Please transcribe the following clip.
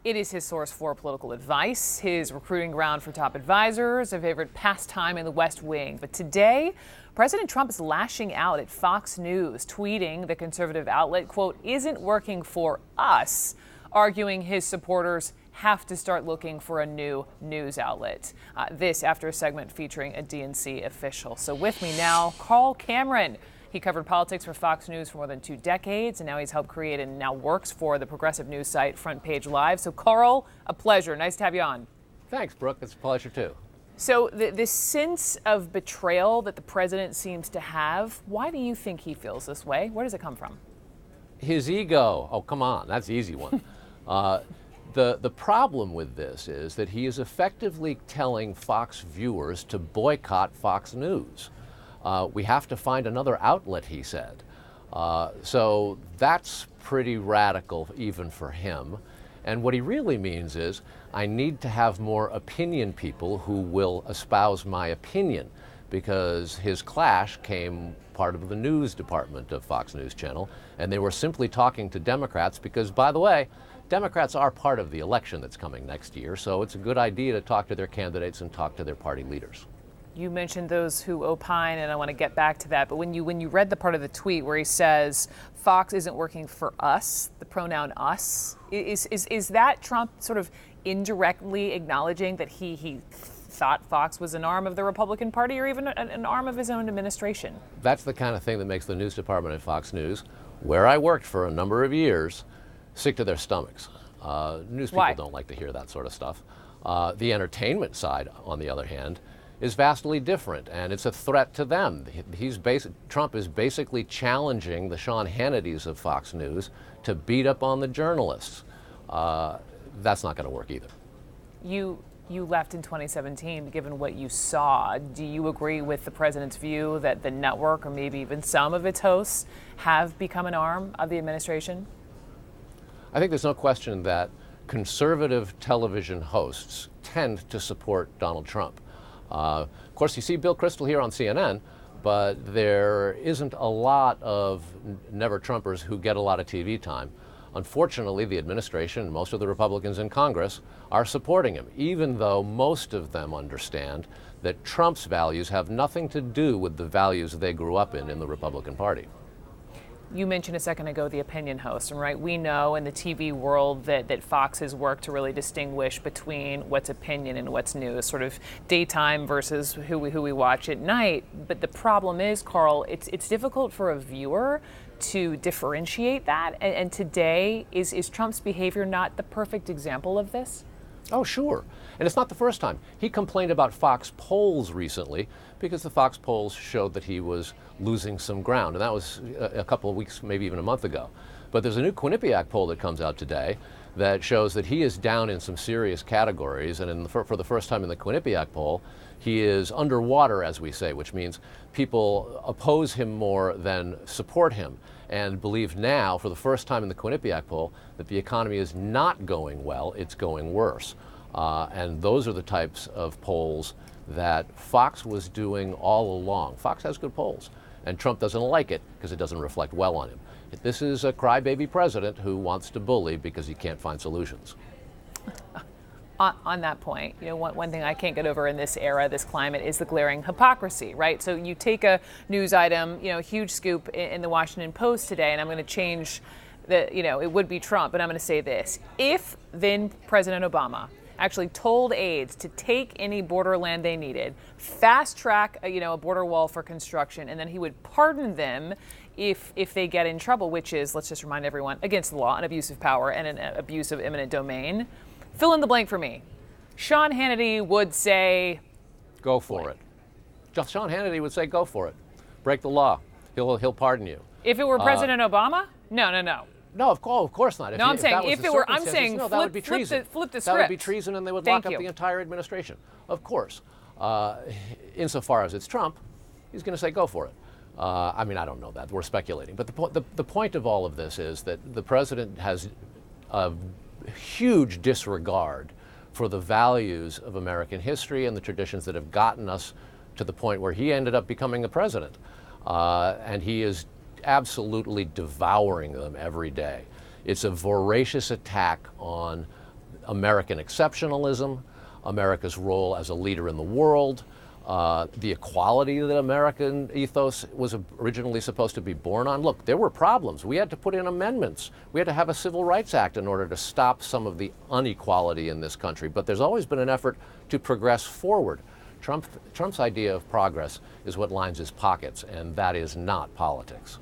It is his source for political advice, his recruiting ground for top advisors, a favorite pastime in the West Wing. But today, President Trump is lashing out at Fox News, tweeting the conservative outlet, quote, "isn't working for us," arguing his supporters have to start looking for a new news outlet. This after a segment featuring a DNC official. So with me now, Carl Cameron. He covered politics for Fox News for more than 2 decades, and now he's helped create and now works for the progressive news site Front Page Live. So, Carl, a pleasure. Nice to have you on. Thanks, Brooke. It's a pleasure, too. So, this sense of betrayal that the president seems to have, why do you think he feels this way? Where does it come from? His ego. Oh, come on. That's the easy one. The problem with this is that he is effectively telling Fox viewers to boycott Fox News. We have to find another outlet, he said. So that's pretty radical even for him. And what he really means is, I need to have more opinion people who will espouse my opinion, because his clash came part of the news department of Fox News Channel, and they were simply talking to Democrats because, by the way, Democrats are part of the election that's coming next year, so it's a good idea to talk to their candidates and talk to their party leaders. You mentioned those who opine, and I want to get back to that. But when you read the part of the tweet where he says Fox isn't working for us, the pronoun us, is that Trump sort of indirectly acknowledging that he thought Fox was an arm of the Republican Party or even an arm of his own administration? That's the kind of thing that makes the news department at Fox News, where I worked for a number of years, sick to their stomachs. News people don't like to hear that sort of stuff. The entertainment side, on the other hand, is vastly different, and it's a threat to them. Trump is basically challenging the Sean Hannitys of Fox News to beat up on the journalists. That's not going to work either. You left in 2017, given what you saw. Do you agree with the president's view that the network, or maybe even some of its hosts, have become an arm of the administration? I think there's no question that conservative television hosts tend to support Donald Trump. Of course, you see Bill Kristol here on CNN, but there isn't a lot of never-Trumpers who get a lot of TV time. Unfortunately, the administration and most of the Republicans in Congress are supporting him, even though most of them understand that Trump's values have nothing to do with the values they grew up in the Republican Party. You mentioned a second ago the opinion host, and right, we know in the TV world that Fox has worked to really distinguish between what's opinion and what's news, sort of daytime versus who we watch at night. But the problem is, Carl, it's difficult for a viewer to differentiate that. And today, is Trump's behavior not the perfect example of this? Oh, sure. And it's not the first time. He complained about Fox polls recently because the Fox polls showed that he was losing some ground. And that was a couple of weeks, maybe even a month ago. But there's a new Quinnipiac poll that comes out today that shows that he is down in some serious categories. And for the first time in the Quinnipiac poll, he is underwater, as we say, which means people oppose him more than support him, and believe now, for the first time in the Quinnipiac poll, that the economy is not going well, it's going worse. And those are the types of polls that Fox was doing all along. Fox has good polls, and Trump doesn't like it because it doesn't reflect well on him. This is a crybaby president who wants to bully because he can't find solutions. On that point, one thing I can't get over in this era, this climate, is the glaring hypocrisy, right? So you take a news item, huge scoop in the Washington Post today, and I'm going to change it would be Trump, but I'm going to say this. If then President Obama actually told aides to take any borderland they needed, fast track a border wall for construction, and then he would pardon them if they get in trouble, which is, let's just remind everyone, against the law, an abuse of power and an abuse of eminent domain. Fill in the blank for me. Sean Hannity would say, go for it. Sean Hannity would say, go for it. Break the law. He'll pardon you. If it were President Obama? No. No, of course not. No, I'm saying if it were, I'm saying that would be treason. Flip the script. That would be treason, and they would lock up the entire administration. Of course. Insofar as it's Trump, he's going to say, go for it. I mean, I don't know that. We're speculating. But the point of all of this is that the president has a huge disregard for the values of American history and the traditions that have gotten us to the point where he ended up becoming the president. And he is absolutely devouring them every day. It's a voracious attack on American exceptionalism, America's role as a leader in the world, the equality that American ethos was originally supposed to be born on. Look, there were problems. We had to put in amendments. We had to have a Civil Rights Act in order to stop some of the inequality in this country. But there's always been an effort to progress forward. Trump's idea of progress is what lines his pockets, and that is not politics.